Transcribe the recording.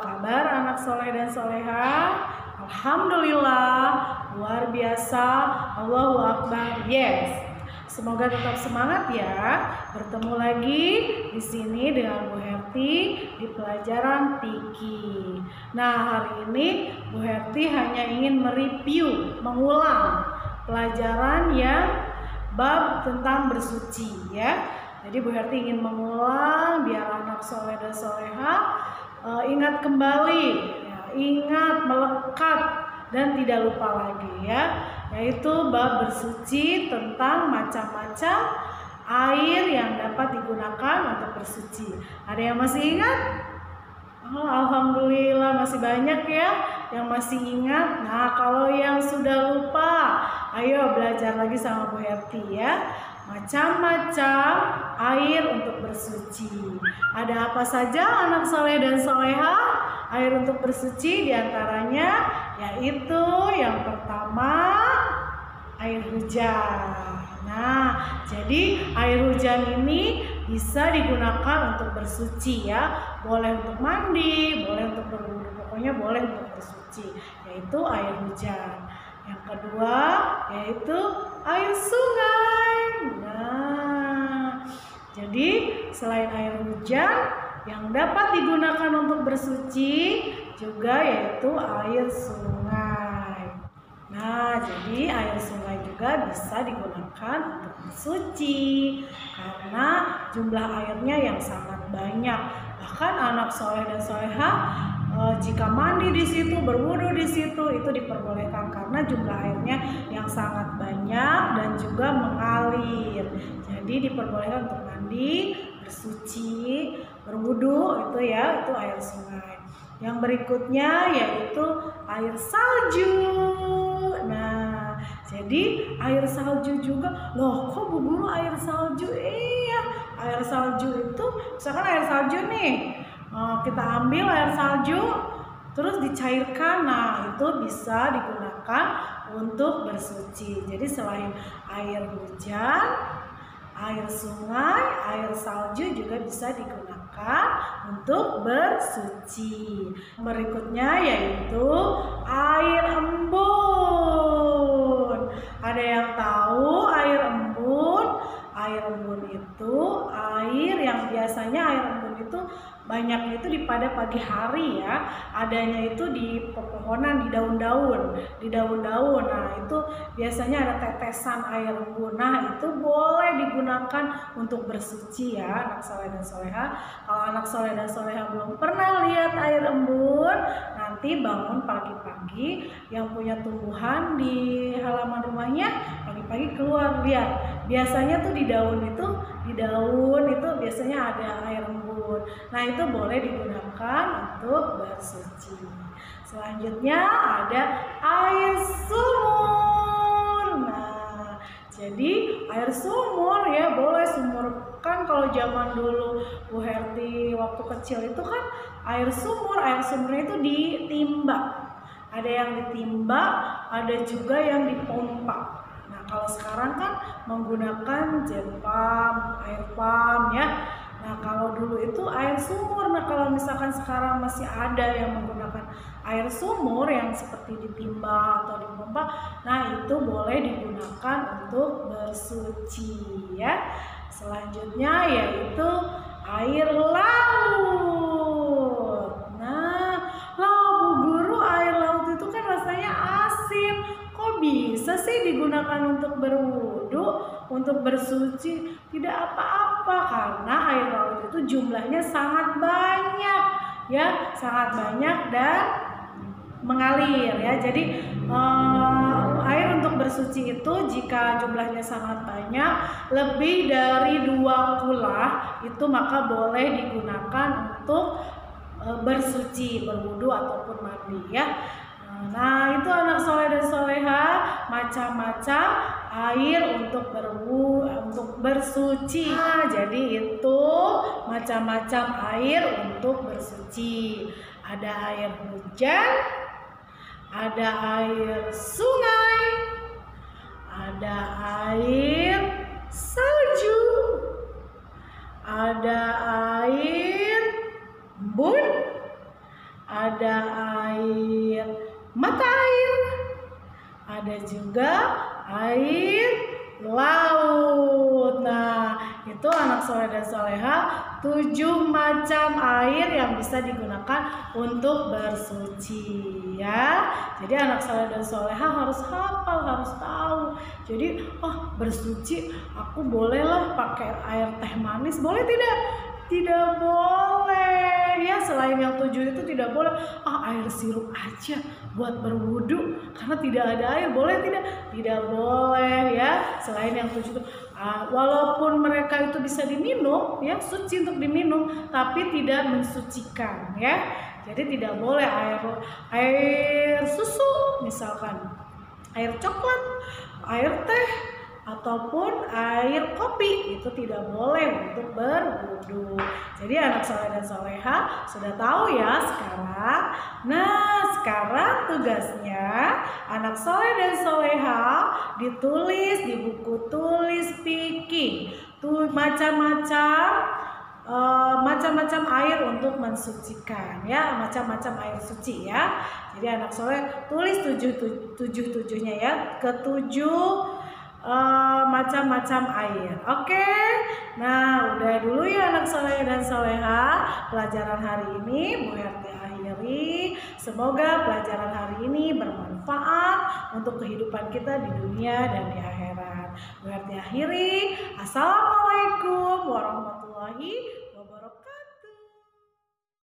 kabar anak soleh dan soleha? Alhamdulillah, luar biasa. Allahu Akbar. Yes. Semoga tetap semangat ya. Bertemu lagi di sini dengan Bu Herti di pelajaran fikih. Nah, hari ini Bu Herti hanya ingin mereview, mengulang pelajaran yang bab tentang bersuci ya. Jadi Bu Herti ingin mengulang biar anak soleh dan soleha ingat kembali, ya, ingat, melekat dan tidak lupa lagi ya. Yaitu bab bersuci tentang macam-macam air yang dapat digunakan untuk bersuci. Ada yang masih ingat? Oh, alhamdulillah masih banyak ya yang masih ingat. Nah, kalau yang sudah lupa, ayo belajar lagi sama Bu Herti ya. Macam-macam air untuk bersuci. Ada apa saja anak soleh dan soleha? Air untuk bersuci diantaranya yaitu yang pertama air hujan. Nah, jadi air hujan ini bisa digunakan untuk bersuci ya. Boleh untuk mandi, boleh untuk berwudu, pokoknya boleh untuk bersuci, yaitu air hujan. Yang kedua yaitu air sungai. Nah, jadi selain air hujan yang dapat digunakan untuk bersuci juga yaitu air sungai. Nah, jadi air sungai juga bisa digunakan untuk bersuci karena jumlah airnya yang sangat banyak. Bahkan anak soleh dan soleha jika mandi di situ, berwudu di situ itu diperbolehkan karena jumlah airnya yang sangat banyak dan juga mengalir. Jadi diperbolehkan untuk mandi, bersuci, berwudu itu ya, itu air sungai. Yang berikutnya yaitu air salju. Nah, jadi air salju juga. Loh, kok Bu Guru air salju? Iya, air salju itu misalkan air salju nih. Kita ambil air salju terus dicairkan. Nah, itu bisa digunakan untuk bersuci. Jadi selain air hujan, air sungai, air salju juga bisa digunakan untuk bersuci. Berikutnya yaitu air embun. Ada yang tahu air embun? Air embun itu air yang biasanya air embun itu banyaknya itu pada pagi hari ya. Adanya itu di pepohonan, di daun-daun, Nah, itu biasanya ada tetesan air embun. Nah, itu boleh digunakan untuk bersuci ya, anak soleh dan soleha. Kalau anak soleh dan soleha belum pernah lihat air embun, nanti bangun pagi-pagi yang punya tumbuhan di halaman rumahnya, pagi-pagi keluar lihat. Biasanya tuh di daun itu biasanya ada air embun. Nah, itu boleh digunakan untuk bersuci. Selanjutnya ada air sumur. Nah, jadi air sumur ya boleh sumur. Kan kalau zaman dulu Bu Herti waktu kecil itu kan air sumurnya itu ditimba. Ada yang ditimba, ada juga yang dipompa. Nah, kalau sekarang kan menggunakan jet pump, air pump ya. Nah, kalau dulu itu air sumur. Nah, kalau misalkan sekarang masih ada yang menggunakan air sumur yang seperti ditimba atau dipompa, nah itu boleh digunakan untuk bersuci ya. Selanjutnya yaitu air laut. Nah, Bu Guru, air laut itu kan rasanya asin. Kok bisa sih digunakan untuk berwudu, untuk bersuci? Tidak apa-apa karena air laut itu jumlahnya sangat banyak ya, sangat banyak dan mengalir ya. Jadi air untuk bersuci itu jika jumlahnya sangat banyak, lebih dari 2 kulah itu maka boleh digunakan untuk bersuci, berwudu ataupun mandi ya. Nah, itu anak soleh dan soleha, macam-macam air untuk bersuci. Nah, jadi itu macam-macam air untuk bersuci. Ada air hujan, ada air sungai, ada air salju, ada air embun, ada air mata air, ada juga air laut. Nah, itu anak soleh dan soleha 7 macam air yang bisa digunakan untuk bersuci ya. Jadi anak soleh dan soleha harus hafal, harus tahu. Jadi bersuci aku bolehlah pakai air teh manis, boleh tidak? Tidak boleh ya, selain yang 7 itu tidak boleh. Air sirup aja buat berwudu karena tidak ada air, boleh tidak? Tidak boleh ya, selain yang 7 itu. Walaupun mereka itu bisa diminum ya, suci untuk diminum, tapi tidak mensucikan ya. Jadi tidak boleh air susu misalkan, air coklat, air teh, ataupun air kopi itu tidak boleh untuk berwudu. Jadi anak soleh dan soleha sudah tahu ya sekarang. Nah, sekarang tugasnya anak soleh dan soleha ditulis di buku tulis speaking tuh macam-macam air untuk mensucikan ya, macam-macam air suci ya. Jadi anak soleh tulis 7-7-nya ya, ketujuh macam-macam air. Oke. Nah, udah dulu ya anak soleh dan soleha pelajaran hari ini Bu Herti akhiri. Semoga pelajaran hari ini bermanfaat untuk kehidupan kita di dunia dan di akhirat. Bu Herti akhiri. Assalamualaikum warahmatullahi wabarakatuh.